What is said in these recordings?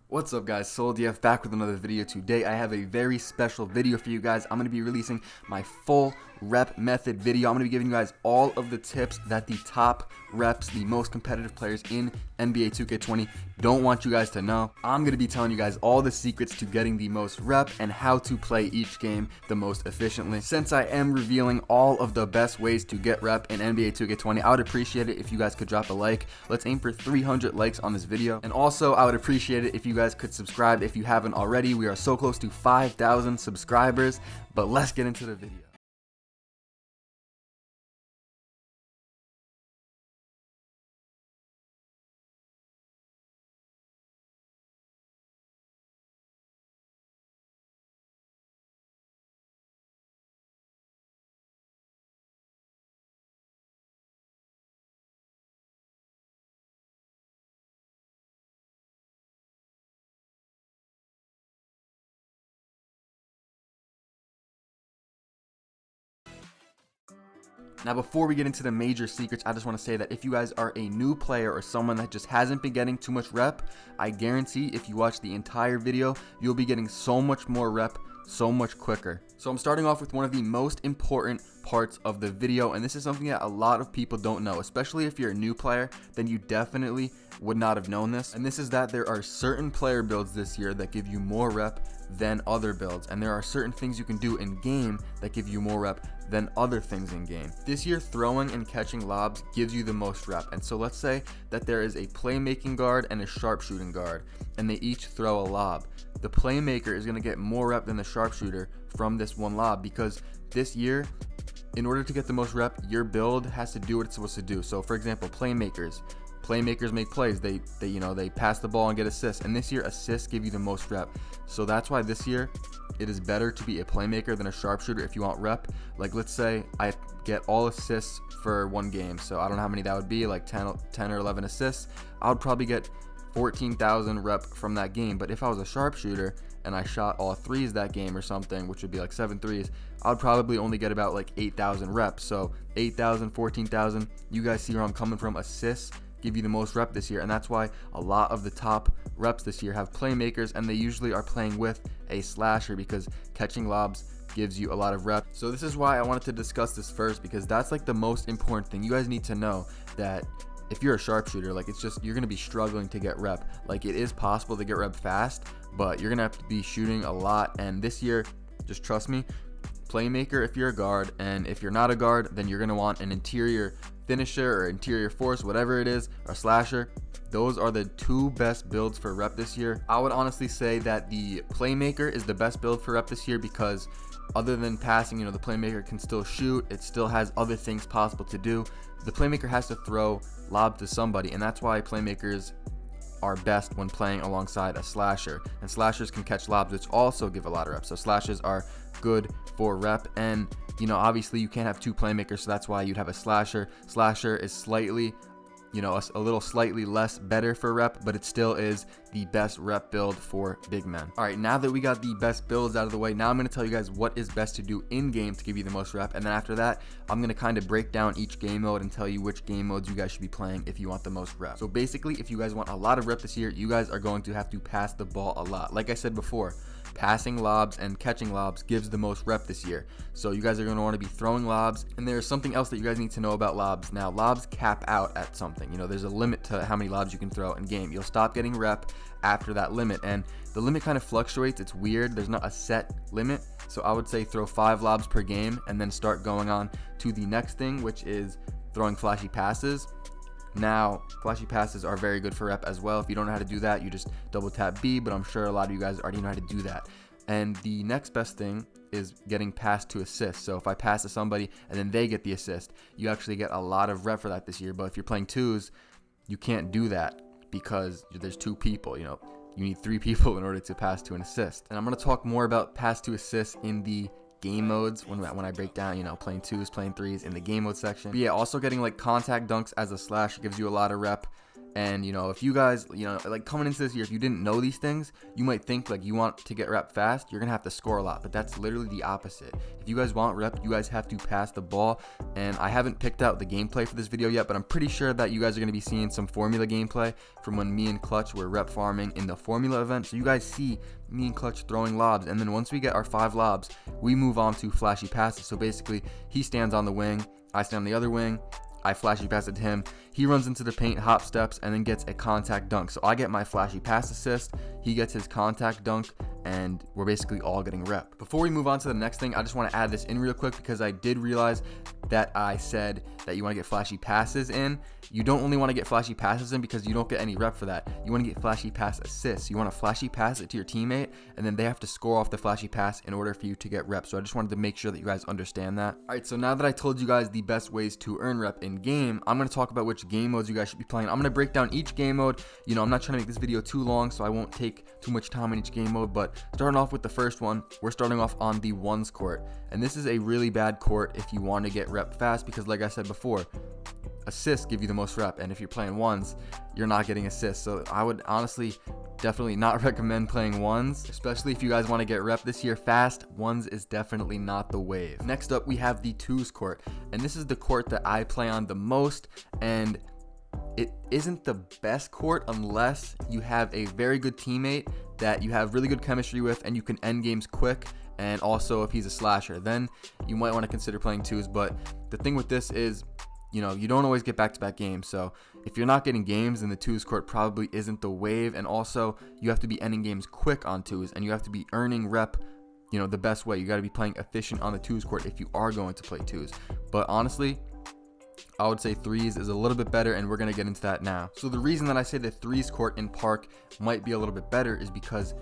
What's up guys, SoulDF back with another video. Today I have a very special video for you guys. I'm going to be releasing my full rep method video. I'm going to be giving you guys all of the tips that the top reps, the most competitive players in NBA 2K20 don't want you guys to know. I'm going to be telling you guys all the secrets to getting the most rep and how to play each game the most efficiently. Since I am revealing all of the best ways to get rep in NBA 2K20, I would appreciate it if you guys could drop a like. Let's aim for 300 likes on this video. And also I would appreciate it if you guys could subscribe if you haven't already. We are so close to 5,000 subscribers, but let's get into the video. Now before we get into the major secrets, I just want to say that if you guys are a new player or someone that just hasn't been getting too much rep, I guarantee if you watch the entire video, you'll be getting so much more rep so much quicker. So I'm starting off with one of the most important parts of the video, and this is something that a lot of people don't know, especially if you're a new player, then you definitely would not have known this. And this is that there are certain player builds this year that give you more rep than other builds, and there are certain things you can do in game that give you more rep than other things in game. This year, throwing and catching lobs gives you the most rep. And so let's say that there is a playmaking guard and a sharpshooting guard, and they each throw a lob. The playmaker is going to get more rep than the sharpshooter from this one lob, because this year, in order to get the most rep, your build has to do what it's supposed to do. So for example, playmakers make plays. They pass the ball and get assists, and this year assists give you the most rep. So that's why this year it is better to be a playmaker than a sharpshooter if you want rep. Like let's say I get all assists for one game, so I don't know how many that would be, like 10 or 11 assists. I would probably get 14,000 rep from that game. But if I was a sharpshooter and I shot all threes that game or something, which would be like 7 threes, I would probably only get about like 8,000 reps. So 8,000, 14,000, you guys see where I'm coming from. Assists give you the most rep this year, and that's why a lot of the top reps this year have playmakers, and they usually are playing with a slasher, because catching lobs gives you a lot of rep. So this is why I wanted to discuss this first, because that's like the most important thing. You guys need to know that if you're a sharpshooter, like you're gonna be struggling to get rep. Like it is possible to get rep fast, but you're gonna have to be shooting a lot. And this year, just trust me, playmaker if you're a guard, and if you're not a guard, then you're gonna want an interior finisher or interior force, whatever it is, or slasher. Those are the two best builds for rep this year. I would honestly say that the playmaker is the best build for rep this year, because other than passing, the playmaker can still shoot. It still has other things possible to do. The playmaker has to throw lob to somebody, and that's why playmakers are best when playing alongside a slasher. And slashers can catch lobs, which also give a lot of reps. So slashes are good for rep, and obviously you can't have two playmakers, so that's why you'd have a slasher. Slasher is slightly, a little slightly less better for rep, but it still is the best rep build for big men. All right, now that we got the best builds out of the way, now I'm going to tell you guys what is best to do in game to give you the most rep, and then after that I'm going to kind of break down each game mode and tell you which game modes you guys should be playing if you want the most rep. So basically, if you guys want a lot of rep this year, you guys are going to have to pass the ball a lot. Like I said before, passing lobs and catching lobs gives the most rep this year. So you guys are going to want to be throwing lobs. And there's something else that you guys need to know about lobs. Now, lobs cap out at something. There's a limit to how many lobs you can throw in game. You'll stop getting rep after that limit, and the limit kind of fluctuates. It's weird. There's not a set limit. So I would say throw 5 lobs per game and then start going on to the next thing, which is throwing flashy passes. Now, flashy passes are very good for rep as well. If you don't know how to do that, you just double tap B, but I'm sure a lot of you guys already know how to do that. And the next best thing is getting pass to assist. So if I pass to somebody and then they get the assist, you actually get a lot of rep for that this year. But if you're playing twos, you can't do that because there's 2 people. You need 3 people in order to pass to an assist. And I'm going to talk more about pass to assist in the game modes when I break down, playing 2s, playing 3s in the game mode section. But yeah, also getting like contact dunks as a slash gives you a lot of rep. And if you guys, like coming into this year, if you didn't know these things, you might think like you want to get rep fast, you're gonna have to score a lot, but that's literally the opposite. If you guys want rep, you guys have to pass the ball. And I haven't picked out the gameplay for this video yet, but I'm pretty sure that you guys are gonna be seeing some formula gameplay from when me and Clutch were rep farming in the formula event. So you guys see me and Clutch throwing lobs, and then once we get our 5 lobs, we move on to flashy passes. So basically, he stands on the wing, I stand on the other wing, I flashy pass it to him, he runs into the paint, hop steps, and then gets a contact dunk. So I get my flashy pass assist, he gets his contact dunk, and we're basically all getting rep. Before we move on to the next thing, I just want to add this in real quick because I did realize that I said that you want to get flashy passes in. You don't only want to get flashy passes in because you don't get any rep for that. You want to get flashy pass assists. You want to flashy pass it to your teammate, and then they have to score off the flashy pass in order for you to get rep. So I just wanted to make sure that you guys understand that. All right, so now that I told you guys the best ways to earn rep in game, I'm going to talk about which game modes you guys should be playing. I'm going to break down each game mode. I'm not trying to make this video too long, so I won't take too much time in each game mode, but starting off with the first one, we're starting off on the ones court. And this is a really bad court if you want to get rep fast because like I said before, assists give you the most rep, and if you're playing ones, you're not getting assists. So I would honestly definitely not recommend playing ones, especially if you guys want to get rep this year fast. Ones is definitely not the wave. Next up, we have the twos court, and this is the court that I play on the most, and it isn't the best court unless you have a very good teammate that you have really good chemistry with and you can end games quick, and also if he's a slasher, then you might want to consider playing twos. But the thing with this is, you don't always get back-to-back games. So if you're not getting games, then the twos court probably isn't the wave. And also, you have to be ending games quick on twos, and you have to be earning rep, the best way. You got to be playing efficient on the twos court if you are going to play twos. But honestly, I would say threes is a little bit better, and we're going to get into that now. So the reason that I say the threes court in park might be a little bit better is because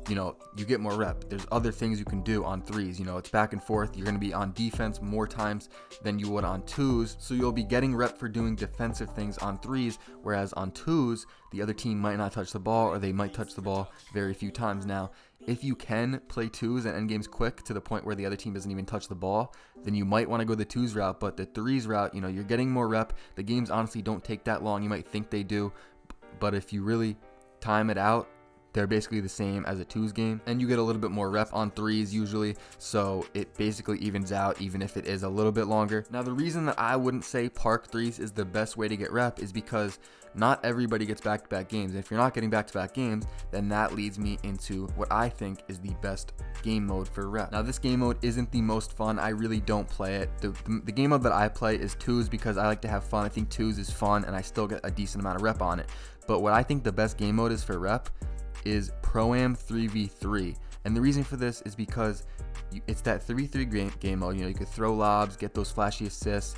you get more rep. There's other things you can do on threes. It's back and forth. You're going to be on defense more times than you would on twos. So you'll be getting rep for doing defensive things on threes, whereas on twos, the other team might not touch the ball, or they might touch the ball very few times. Now, if you can play twos and end games quick to the point where the other team doesn't even touch the ball, then you might want to go the twos route. But the threes route, you're getting more rep. The games honestly don't take that long. You might think they do, but if you really time it out, they're basically the same as a twos game, and you get a little bit more rep on threes usually, so it basically evens out even if it is a little bit longer. Now, the reason that I wouldn't say park threes is the best way to get rep is because not everybody gets back-to-back games. And if you're not getting back-to-back games, then that leads me into what I think is the best game mode for rep. Now, this game mode isn't the most fun. I really don't play it. The game mode that I play is twos because I like to have fun. I think twos is fun, and I still get a decent amount of rep on it. But what I think the best game mode is for rep is Pro-Am 3v3, and the reason for this is because it's that 3v3 game mode. You could throw lobs, get those flashy assists,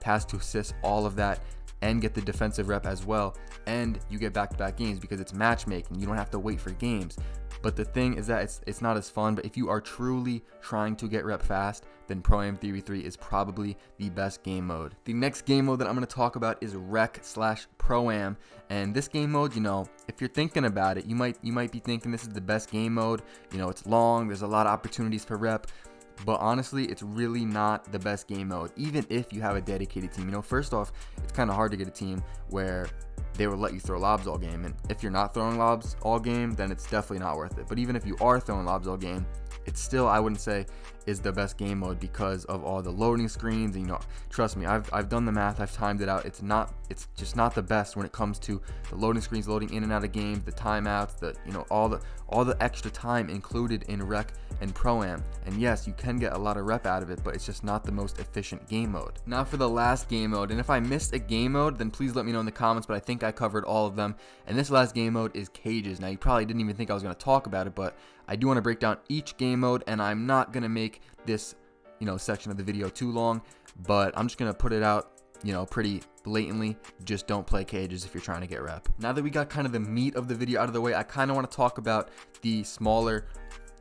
pass to assists, all of that, and get the defensive rep as well, and you get back-to-back games because it's matchmaking. You don't have to wait for games. But the thing is that it's not as fun. But if you are truly trying to get rep fast, then Pro-Am 3v3 is probably the best game mode. The next game mode that I'm going to talk about is Rec/Pro-Am. And this game mode, if you're thinking about it, you might be thinking this is the best game mode. It's long, there's a lot of opportunities for rep. But honestly, it's really not the best game mode, even if you have a dedicated team. First off, it's kind of hard to get a team where they will let you throw lobs all game. And if you're not throwing lobs all game, then it's definitely not worth it. But even if you are throwing lobs all game, it's still, I wouldn't say, is the best game mode because of all the loading screens. And trust me, I've done the math, I've timed it out. It's just not the best when it comes to the loading screens, loading in and out of games, the timeouts, all the extra time included in Rec and Pro-Am. And yes, you can get a lot of rep out of it, but it's just not the most efficient game mode. Now for the last game mode, and if I missed a game mode, then please let me know in the comments, but I think I covered all of them. And this last game mode is cages. Now you probably didn't even think I was going to talk about it, but I do want to break down each game mode, and I'm not going to make this section of the video too long, but I'm just going to put it out pretty blatantly. Just don't play cages if you're trying to get rep. Now that we got kind of the meat of the video out of the way, I kind of want to talk about the smaller,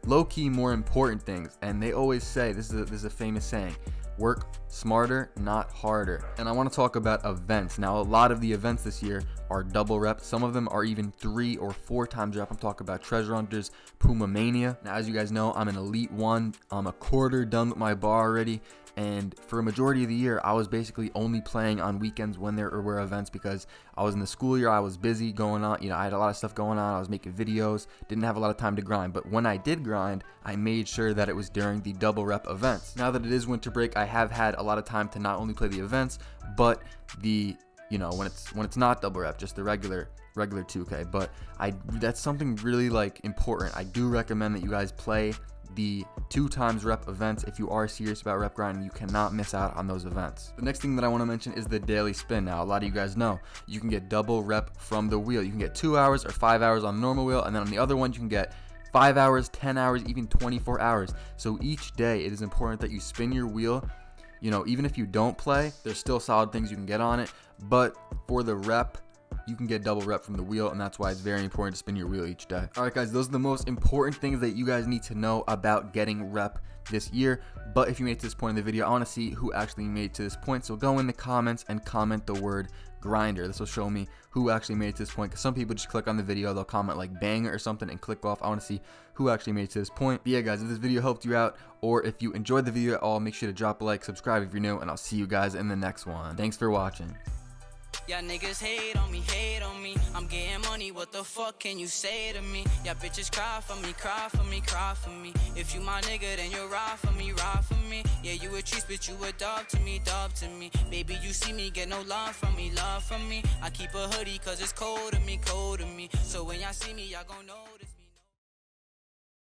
low-key, more important things. And they always say, this is a famous saying, work smarter, not harder. And I want to talk about events. Now, a lot of the events this year are double rep. Some of them are even 3 or 4 times rep. I'm talking about Treasure Hunters, Puma Mania. Now, as you guys know, I'm an Elite 1. I'm a quarter done with my bar already. And for a majority of the year, I was basically only playing on weekends when there were events, because I was in the school year, I was busy going on, I had a lot of stuff going on, I was making videos, didn't have a lot of time to grind. But when I did grind, I made sure that it was during the double rep events. Now that it is winter break, I have had a lot of time to not only play the events, but the, when it's not double rep, just the regular 2K. But that's something really important. I do recommend that you guys play the 2 times rep events if you are serious about rep grinding. You cannot miss out on those events. The next thing that I want to mention is the daily spin. Now, a lot of you guys know you can get double rep from the wheel. You can get 2 hours or 5 hours on the normal wheel, and then on the other one you can get 5 hours, 10 hours, even 24 hours. So each day it is important that you spin your wheel. Even if you don't play, there's still solid things you can get on it, but for the rep, you can get double rep from the wheel, and that's why it's very important to spin your wheel each day. Alright guys, those are the most important things that you guys need to know about getting rep this year. But if you made it to this point in the video, I want to see who actually made it to this point. So go in the comments and comment the word grinder. This will show me who actually made it to this point, because some people just click on the video, they'll comment like banger or something and click off. I want to see who actually made it to this point. But yeah guys, if this video helped you out, or if you enjoyed the video at all, make sure to drop a like, subscribe if you're new, and I'll see you guys in the next one. Thanks for watching. Y'all niggas hate on me. I'm getting money, what the fuck can you say to me? Y'all bitches cry for me. If you my nigga, then you ride for me. Yeah, you a cheese, bitch, you a dog to me. Baby, you see me, get no love from me. I keep a hoodie, cause it's cold to me. So when y'all see me, y'all gon' notice me.